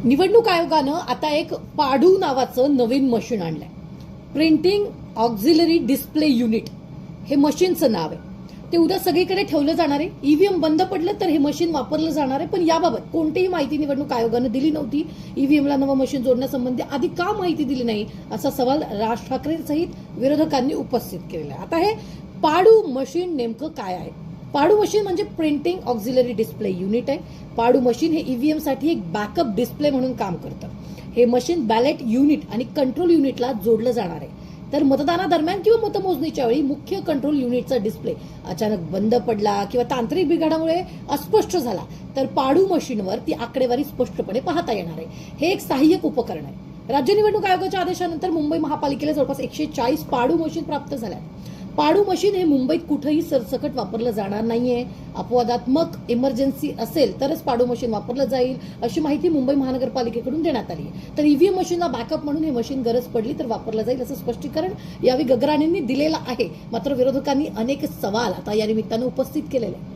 निवडणूक आयोगानं आता एक पाडू नावाचं नवीन मशीन आणलंय. प्रिंटिंग ऑक्झिलरी डिस्प्ले युनिट हे मशीनचं नाव आहे. ते उद्या सगळीकडे ठेवलं जाणार आहे. ईव्हीएम बंद पडलं तर हे मशीन वापरलं जाणार आहे. पण याबाबत कोणतीही माहिती निवडणूक आयोगानं दिली नव्हती. ईव्हीएमला नवं मशीन जोडण्यासंबंधी आधी का माहिती दिली नाही असा सवाल राज ठाकरे सहित विरोधकांनी उपस्थित केलेला आहे. आता हे पाडू मशीन नेमकं काय आहे? पाडू मशीन म्हणजे प्रिंटिंग ऑक्झिलरी डिस्प्ले युनिट आहे. पाडू मशीन हे ईव्हीएम साठी एक बॅकअप डिस्प्ले म्हणून काम करतं. हे मशीन बॅलेट युनिट आणि कंट्रोल युनिटला जोडलं जाणार आहे. तर मतदानादरम्यान किंवा मतमोजणीच्या वेळी मुख्य कंट्रोल युनिटचा डिस्प्ले अचानक बंद पडला किंवा तांत्रिक बिघाडामुळे अस्पष्ट झाला तर पाडू मशीनवर ती आकडेवारी स्पष्टपणे पाहता येणार आहे. हे एक सहाय्यक उपकरण आहे. राज्य निवडणूक आयोगाच्या आदेशानंतर मुंबई महापालिकेला जवळपास 140 पाडू मशीन प्राप्त झाल्या. पाडू मशीन हे मुंबईत कुठेही सरसकट वापरलं जाणार नाहीये. अपवादात्मक इमर्जन्सी असेल तरच पाडू मशीन वापरलं जाईल अशी माहिती मुंबई महानगरपालिकेकडून देण्यात आली आहे. तर ईव्हीएम मशीनला बॅकअप म्हणून हे मशीन गरज पडली तर वापरलं जाईल असं स्पष्टीकरण यावेळी गगराणींनी दिलेलं आहे. मात्र विरोधकांनी अनेक सवाल आता या निमित्तानं उपस्थित केलेले आहेत.